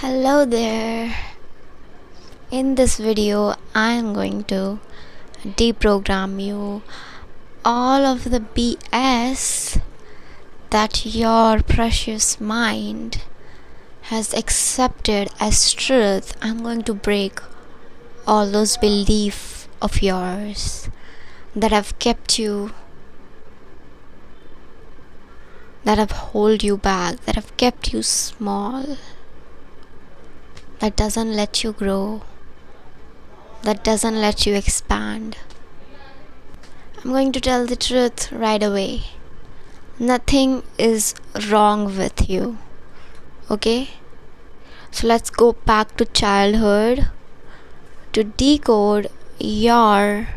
Hello there. In this video, I am going to deprogram you all of the BS that your precious mind has accepted as truth. I'm going to break all those beliefs of yours that have kept you, that have held you back, that have kept you small, that doesn't let you grow, that doesn't let you expand. I'm going to tell the truth right away. Nothing is wrong with you. Okay? So let's go back to childhood to decode your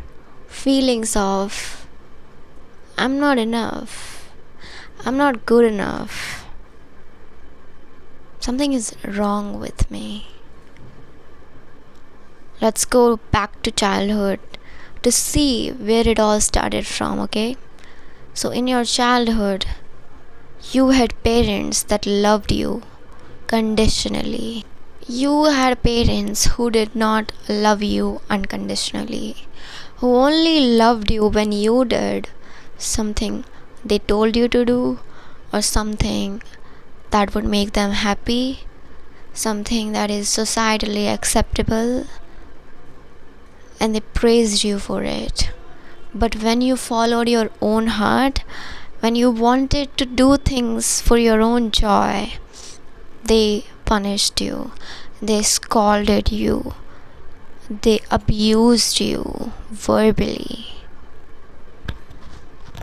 feelings of I'm not enough. I'm not good enough. Something is wrong with me. Let's go back to childhood to see where it all started from, okay? So in your childhood, you had parents that loved you conditionally. You had parents who did not love you unconditionally, who only loved you when you did something they told you to do, or something that would make them happy, something that is societally acceptable, and they praised you for it. But when you followed your own heart, when you wanted to do things for your own joy, they punished you, they scolded you, they abused you verbally,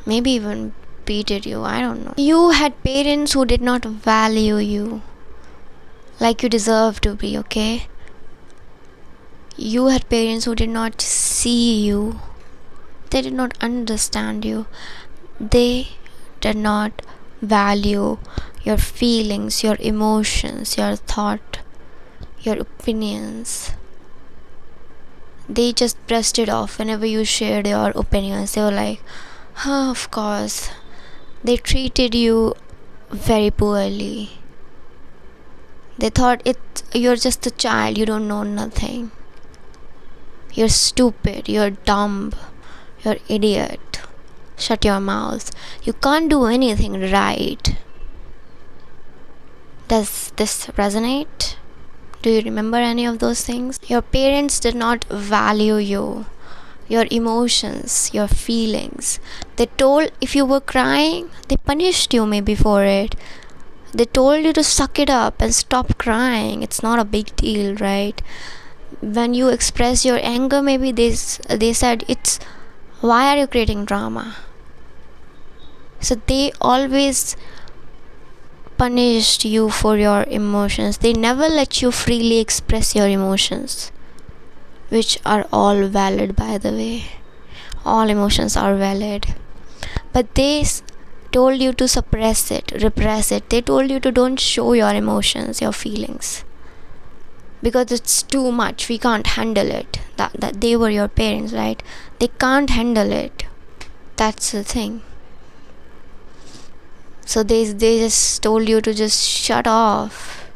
maybe even beated you. I don't know. You had parents who did not value you like you deserve to be, okay? You had parents who did not see you, they did not understand you, they did not value your feelings, your emotions, your thought, your opinions. They just brushed it off whenever you shared your opinions. They were like, of course. They treated you very poorly. They thought you're just a child, you don't know nothing. You're stupid, you're dumb, you're idiot. Shut your mouth. You can't do anything right. Does this resonate? Do you remember any of those things? Your parents did not value you, your emotions, your feelings. They told if you were crying, they punished you maybe for it. They told you to suck it up and stop crying. It's not a big deal, right? When you express your anger, maybe they said why are you creating drama? So they always punished you for your emotions. They never let you freely express your emotions, which are all valid, by the way. All emotions are valid. But they told you to suppress it, repress it. They told you to don't show your emotions, your feelings, because it's too much. We can't handle it. That they were your parents, right? They can't handle it. That's the thing. So they just told you to just shut off.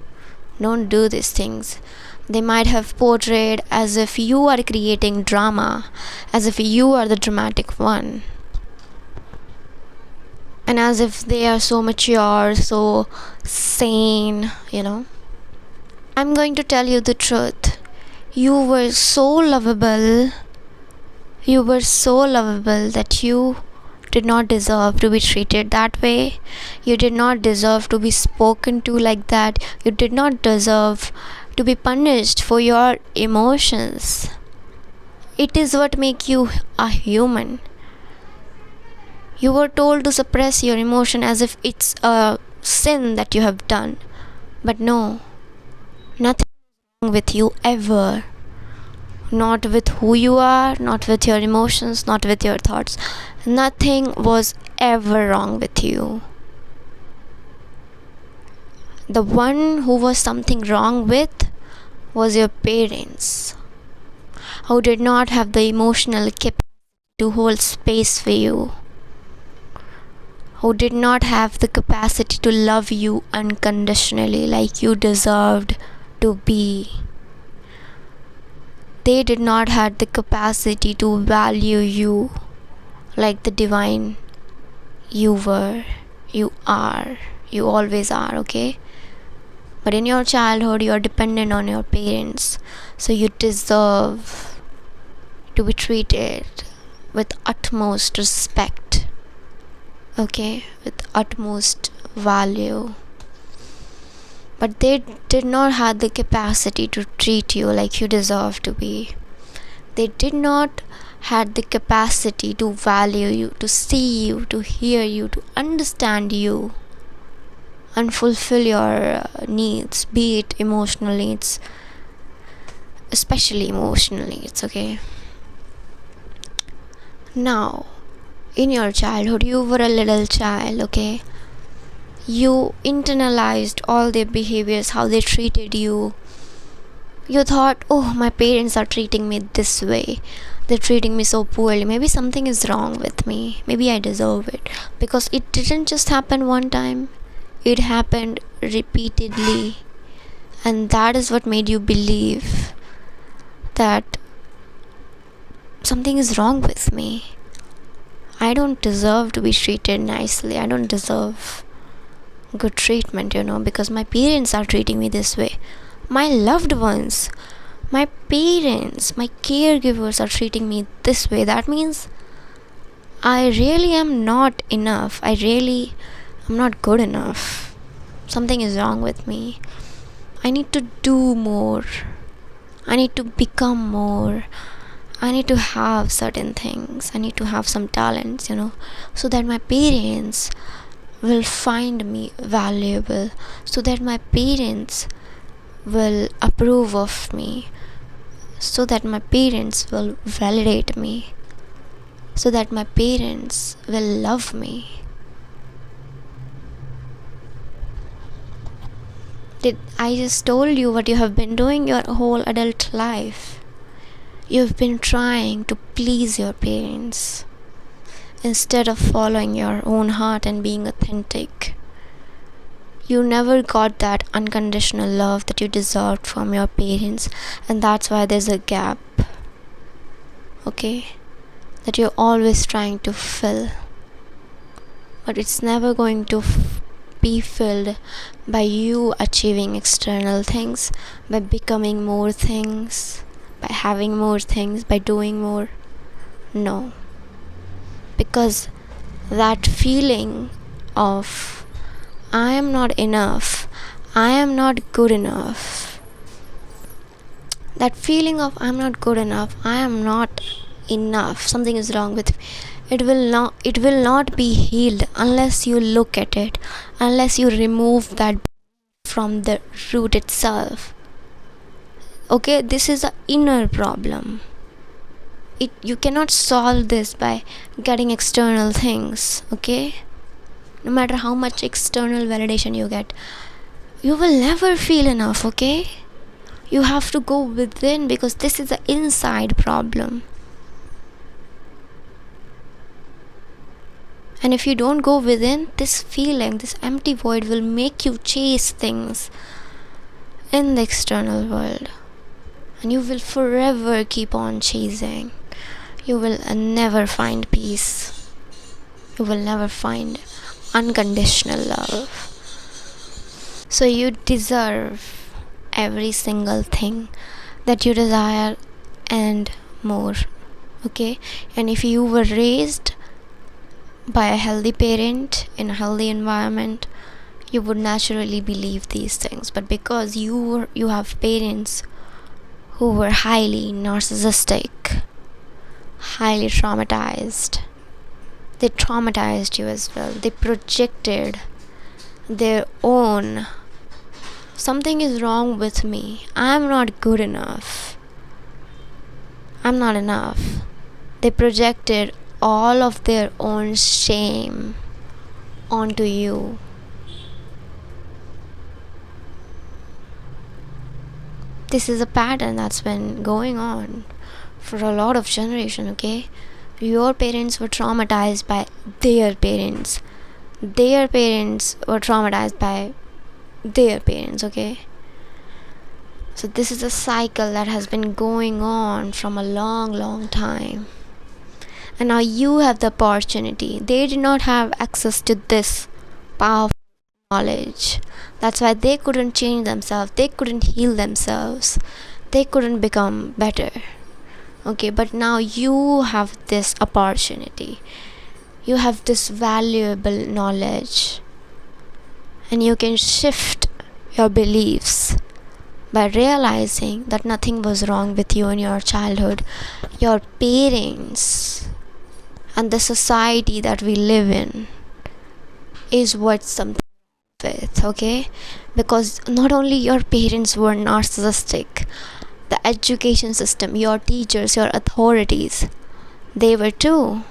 Don't do these things. They might have portrayed as if you are creating drama, as if you are the dramatic one, and as if they are so mature, so sane, I'm going to tell you the truth. You were so lovable. You were so lovable that you did not deserve to be treated that way. You did not deserve to be spoken to like that. You did not deserve to be punished for your emotions. It is what makes you a human. You were told to suppress your emotion as if it's a sin that you have done. But no, nothing wrong with you ever. Not with who you are, not with your emotions, not with your thoughts. Nothing was ever wrong with you. The one who was something wrong with was your parents, who did not have the emotional capacity to hold space for you, who did not have the capacity to love you unconditionally like you deserved to be. They did not have the capacity to value you like the divine you were, you are, you always are, okay? But in your childhood, you are dependent on your parents, so you deserve to be treated with utmost respect, okay? With utmost value. But they did not have the capacity to treat you like you deserve to be. They did not had the capacity to value you, to see you, to hear you, to understand you, and fulfill your needs, be it emotional needs, especially emotional needs, okay? Now, in your childhood, you were a little child, okay? You internalized all their behaviors, how they treated you. You thought, oh, my parents are treating me this way. They're treating me so poorly. Maybe something is wrong with me. Maybe I deserve it. Because it didn't just happen one time, it happened repeatedly. And that is what made you believe that something is wrong with me. I don't deserve to be treated nicely. I don't deserve good treatment, because my parents are treating me this way. My loved ones, my parents, my caregivers are treating me this way. That means I really am not enough. I really am not good enough. Something is wrong with me. I need to do more. I need to become more. I need to have certain things. I need to have some talents, so that my parents will find me valuable, so that my parents will approve of me, so that my parents will validate me, so that my parents will love me. Did I just told you what you have been doing your whole adult life? You've been trying to please your parents instead of following your own heart and being authentic. You never got that unconditional love that you deserved from your parents, and that's why there's a gap, okay? That you're always trying to fill, but it's never going to be filled by you achieving external things, by becoming more things, by having more things, by doing more. No. Because that feeling of I am not enough, I am not good enough, that feeling of I'm not good enough, I am not enough, something is wrong with me, it will not be healed unless you look at it, unless you remove that from the root itself. Okay, this is an inner problem. You cannot solve this by getting external things, okay? No matter how much external validation you get, you will never feel enough, okay? You have to go within, because this is an inside problem. And if you don't go within, this feeling, this empty void will make you chase things in the external world. And you will forever keep on chasing. You will never find peace. You will never find unconditional love. So you deserve every single thing that you desire and more, okay? And if you were raised by a healthy parent in a healthy environment, you would naturally believe these things. But because you have parents who were highly narcissistic, highly traumatized, they traumatized you as well. They projected their own something is wrong with me, I'm not good enough, I'm not enough. They projected all of their own shame onto you. This is a pattern that's been going on for a lot of generation, okay? Your parents were traumatized by their parents. Their parents were traumatized by their parents, okay? So this is a cycle that has been going on from a long time. And now you have the opportunity. They did not have access to this powerful knowledge. That's why they couldn't change themselves, they couldn't heal themselves, they couldn't become better. Okay, but now you have this opportunity. You have this valuable knowledge, and you can shift your beliefs by realizing that nothing was wrong with you in your childhood. Your parents and the society that we live in is what's something with, okay? Because not only your parents were narcissistic, the education system, your teachers, your authorities, they were too.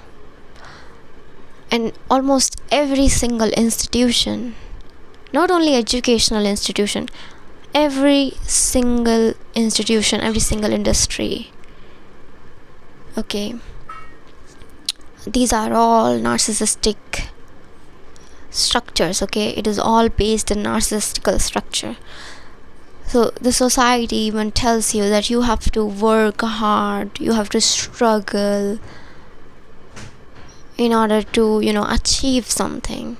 And almost every single institution, not only educational institution, every single institution, every single industry, okay, these are all narcissistic structures, okay? It is all based in narcissistical structure. So the society even tells you that you have to work hard, you have to struggle in order to, achieve something.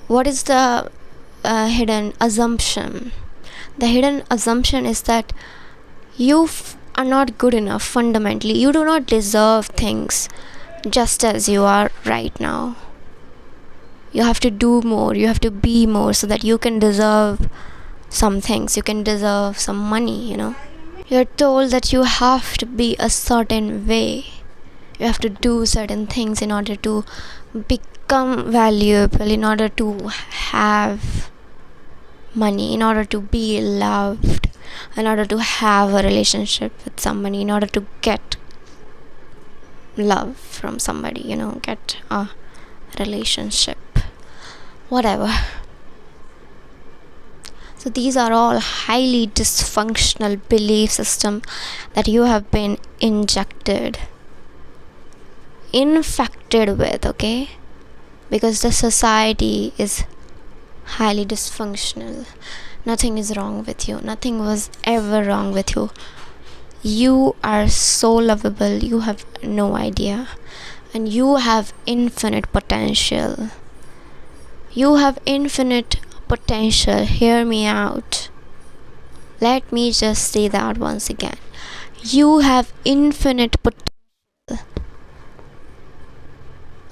What is the hidden assumption? The hidden assumption is that you are not good enough fundamentally. You do not deserve things just as you are right now. You have to do more, you have to be more so that you can deserve some things. You can deserve some money. You're told that you have to be a certain way. You have to do certain things in order to become valuable, in order to have money, in order to be loved, in order to have a relationship with somebody, in order to get love from somebody, get a relationship, whatever. So these are all highly dysfunctional belief system that you have been infected with, okay? Because the society is highly dysfunctional. Nothing is wrong with you. Nothing was ever wrong with you. You are so lovable. You have no idea. And you have infinite potential. You have infinite potential. Hear me out. Let me just say that once again. You have infinite potential.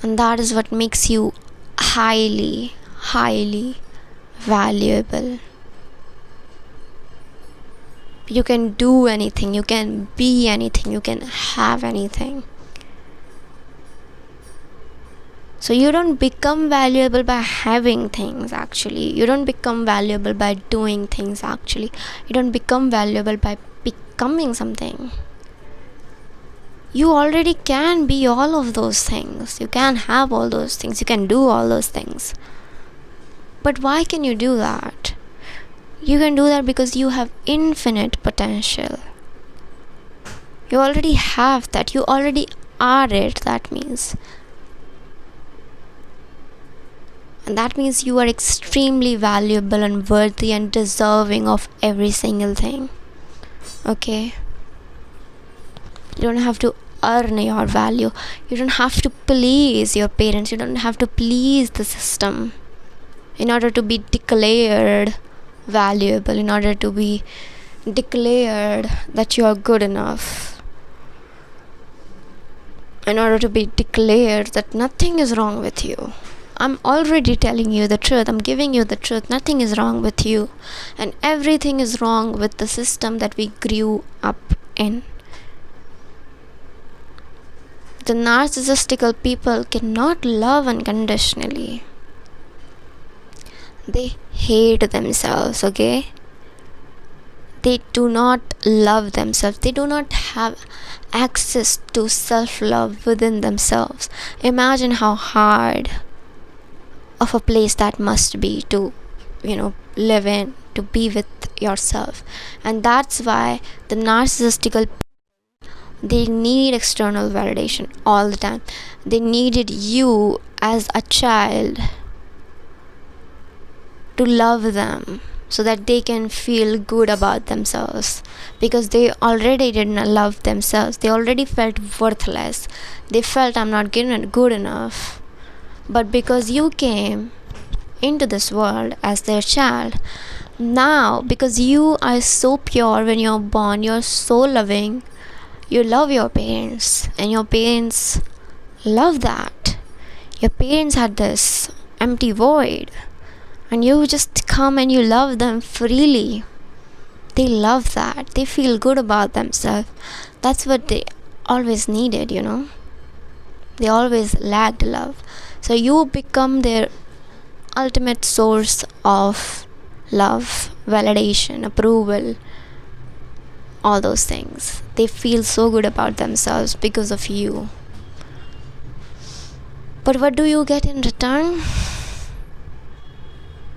And that is what makes you highly valuable. You can do anything, you can be anything, you can have anything. So you don't become valuable by having things, actually. You don't become valuable by doing things, actually. You don't become valuable by becoming something. You already can be all of those things. You can have all those things. You can do all those things. But why can you do that? You can do that because you have infinite potential. You already have that. You already are it, that means. And that means you are extremely valuable and worthy and deserving of every single thing. Okay? You don't have to earn your value. You don't have to please your parents. You don't have to please the system in order to be declared valuable, in order to be declared that you are good enough, in order to be declared that nothing is wrong with you. I'm already telling you the truth. I'm giving you the truth. Nothing is wrong with you, and everything is wrong with the system that we grew up in. The narcissistical people cannot love unconditionally. They hate themselves, okay? They do not love themselves. They do not have access to self-love within themselves. Imagine how hard of a place that must be to, live in, to be with yourself. And that's why the narcissistical, they need external validation all the time. They needed you as a child to love them so that they can feel good about themselves, because they already didn't love themselves. They already felt worthless. They felt, I'm not good enough. But because you came into this world as their child, now because you are so pure when you're born, you're so loving, you love your parents, and your parents love that. Your parents had this empty void, and you just come and you love them freely. They love that. They feel good about themselves. That's what they always needed, They always lacked love. So you become their ultimate source of love, validation, approval, all those things. They feel so good about themselves because of you. But what do you get in return?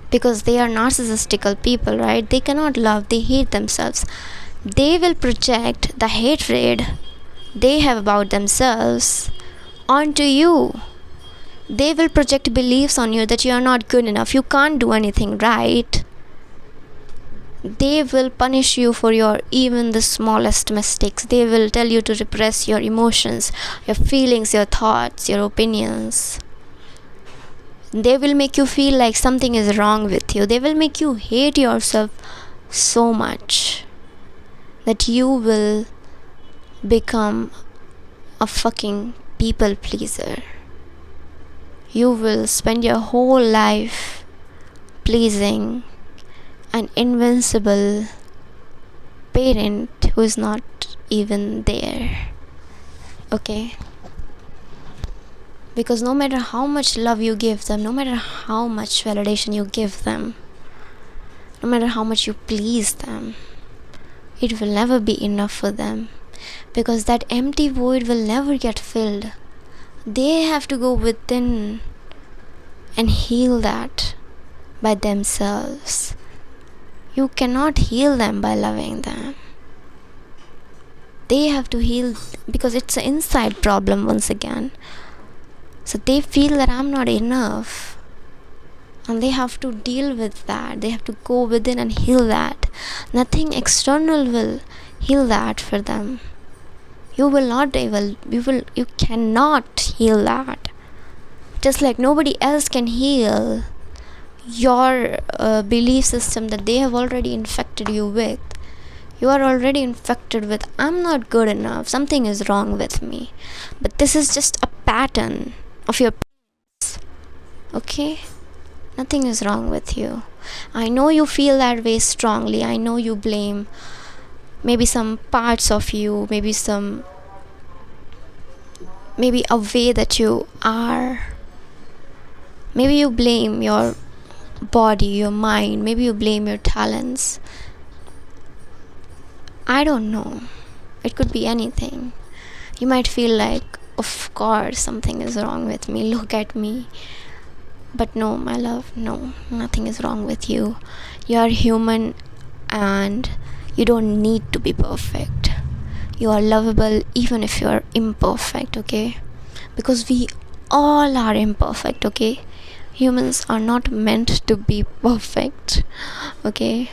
Because they are narcissistic people, right? They cannot love, they hate themselves. They will project the hatred they have about themselves onto you. They will project beliefs on you that you are not good enough, you can't do anything right. They will punish you for your even the smallest mistakes. They will tell you to repress your emotions, your feelings, your thoughts, your opinions. They will make you feel like something is wrong with you. They will make you hate yourself so much that you will become a fucking people pleaser. You will spend your whole life pleasing an invincible parent who is not even there. Okay? Because no matter how much love you give them, no matter how much validation you give them, no matter how much you please them, it will never be enough for them, because that empty void will never get filled. They have to go within and heal that by themselves. You cannot heal them by loving them. They have to heal, because it's an inside problem once again. So they feel that I'm not enough, and they have to deal with that. They have to go within and heal that. Nothing external will heal that for them. You cannot heal that. Just like nobody else can heal your belief system that they have already infected you with. You are already infected with, I'm not good enough, something is wrong with me. But this is just a pattern of your parents. Okay? Nothing is wrong with you. I know you feel that way strongly. I know you blame maybe some parts of you, maybe a way that you are. Maybe you blame your body, your mind, maybe you blame your talents. I don't know. It could be anything. You might feel like, of course, something is wrong with me. Look at me. But no, my love, no, nothing is wrong with you. You are human and you don't need to be perfect. You are lovable even if you are imperfect, okay? Because we all are imperfect, okay? Humans are not meant to be perfect, okay?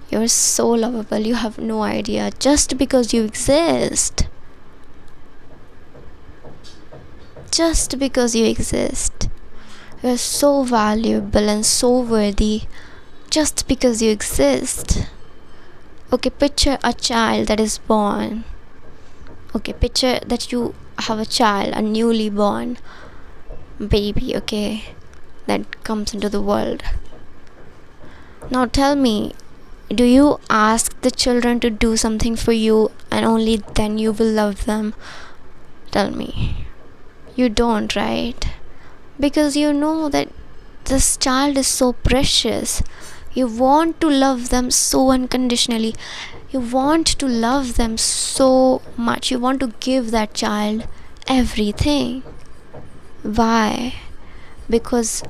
You're so lovable, you have no idea. Just because you exist, you're so valuable and so worthy just because you exist. Okay, picture a child that is born. Okay, picture that you have a child, a newly born baby, okay, that comes into the world. Now tell me, do you ask the children to do something for you and only then you will love them? Tell me. You don't, right? Because you know that this child is so precious. You want to love them so unconditionally. You want to love them so much. You want to give that child everything. Why? Because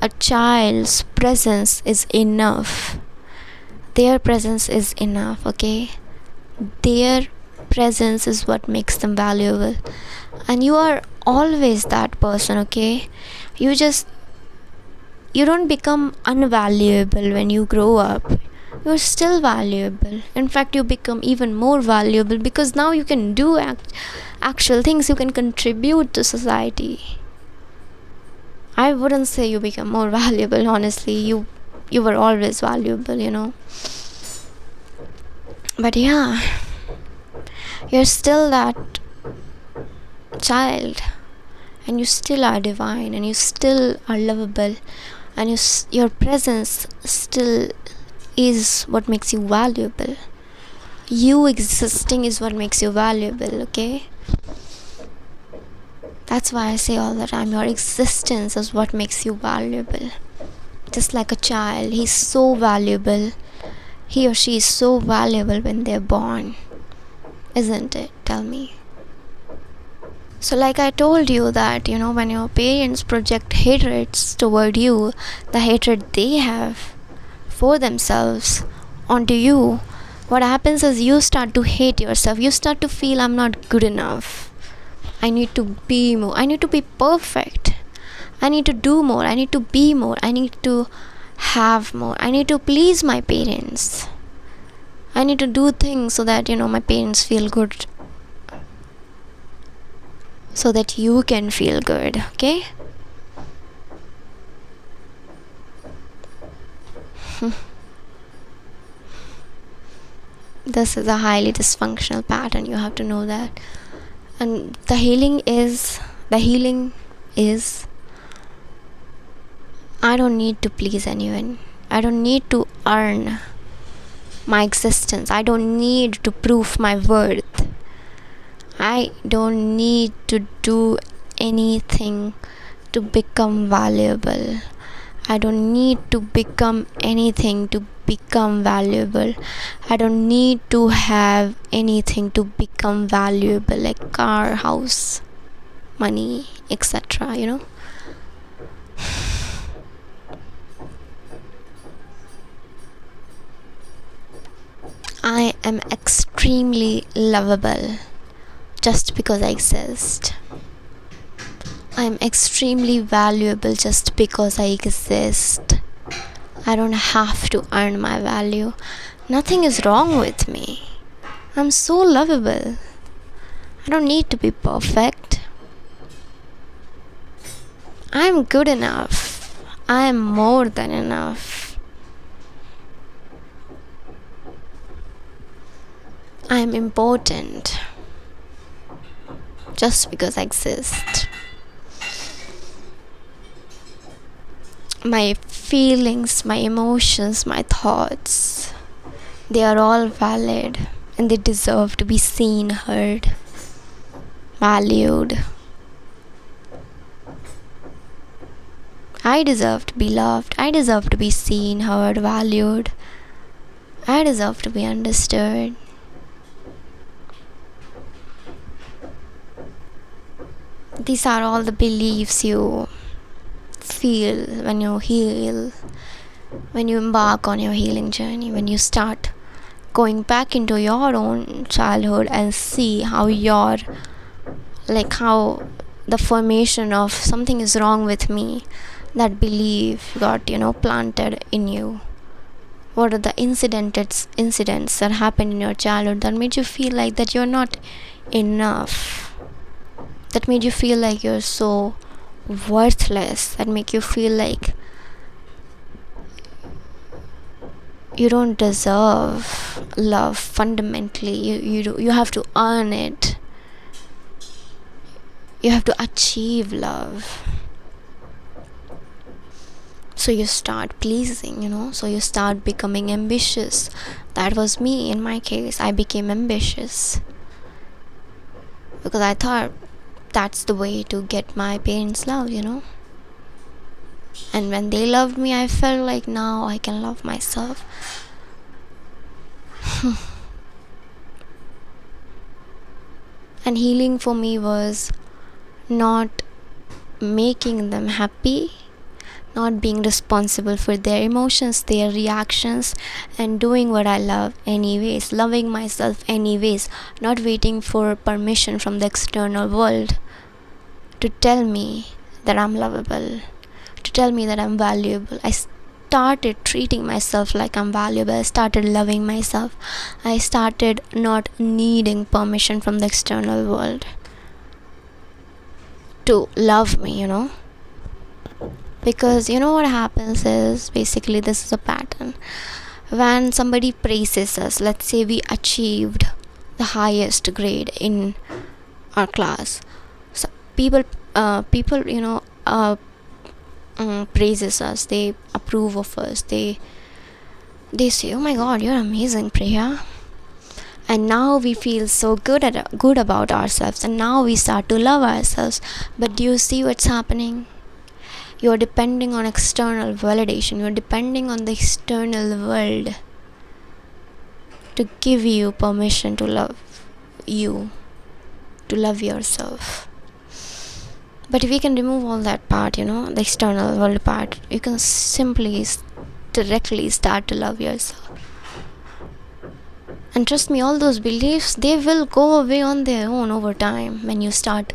a child's presence is enough. Their presence is enough, okay? Their presence is what makes them valuable. And you are always that person, okay? You you don't become unvaluable when you grow up. You're still valuable. In fact, you become even more valuable because now you can do actual things. You can contribute to society. I wouldn't say you become more valuable. Honestly, you were always valuable. But yeah, you're still that child, and you still are divine, and you still are lovable, and your presence still is what makes you valuable. You existing is what makes you valuable, okay? That's why I say all the time, your existence is what makes you valuable. Just like a child, he's so valuable. He or she is so valuable when they're born, isn't it? Tell me. So like I told you that, when your parents project hatreds toward you, the hatred they have for themselves onto you, what happens is you start to hate yourself. You start to feel, I'm not good enough. I need to be more. I need to be perfect. I need to do more. I need to be more. I need to have more. I need to please my parents. I need to do things so that, my parents feel good. So that you can feel good, okay? This is a highly dysfunctional pattern. You have to know that. And the healing is I don't need to please anyone. I don't need to earn my existence. I don't need to prove my worth. I don't need to do anything to become valuable. I don't need to become anything to become valuable. I don't need to have anything to become valuable, like car, house, money, etc. I am extremely lovable just because I exist. I am extremely valuable just because I exist. I don't have to earn my value. Nothing is wrong with me. I'm so lovable. I don't need to be perfect. I'm good enough. I am more than enough. I am important just because I exist. My feelings, my emotions, my thoughts, they are all valid and they deserve to be seen, heard, valued. I deserve to be loved. I deserve to be seen, heard, valued. I deserve to be understood. These are all the beliefs you feel when you heal, when you embark on your healing journey, when you start going back into your own childhood and see how how the formation of something is wrong with me, that belief got planted in you. What are the incidents that happened in your childhood that made you feel like that you're not enough, that made you feel like you're so worthless, that make you feel like you don't deserve love fundamentally. You have to earn it. You have to achieve love. So you start pleasing, so you start becoming ambitious. That was me in my case. I became ambitious because I thought that's the way to get my parents' love. And when they loved me, I felt like now I can love myself. And healing for me was not making them happy, not being responsible for their emotions, their reactions, and doing what I love anyways, loving myself anyways, not waiting for permission from the external world to tell me that I'm lovable, to tell me that I'm valuable. I started treating myself like I'm valuable. I started loving myself. I started not needing permission from the external world to love me, because what happens is, basically, this is a pattern. When somebody praises us, let's say we achieved the highest grade in our class, so people praises us, they approve of us, they say, oh my god, you're amazing, Priya. And now we feel so good about ourselves, and now we start to love ourselves. But do you see what's happening? You're depending on external validation, you're depending on the external world to give you permission to love you, to love yourself. But if we can remove all that part, the external world part, you can simply directly start to love yourself. And trust me, all those beliefs, they will go away on their own over time when you start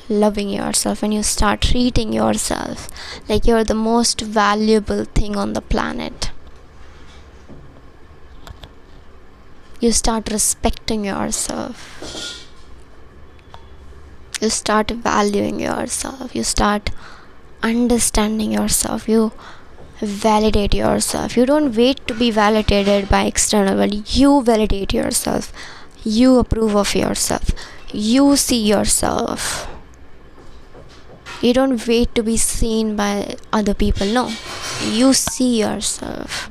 loving yourself, when you start treating yourself like you're the most valuable thing on the planet. You start respecting yourself. You start valuing yourself. You start understanding yourself. You validate yourself. You don't wait to be validated by external world. You validate yourself. You approve of yourself. You see yourself. You don't wait to be seen by other people. No, you see yourself.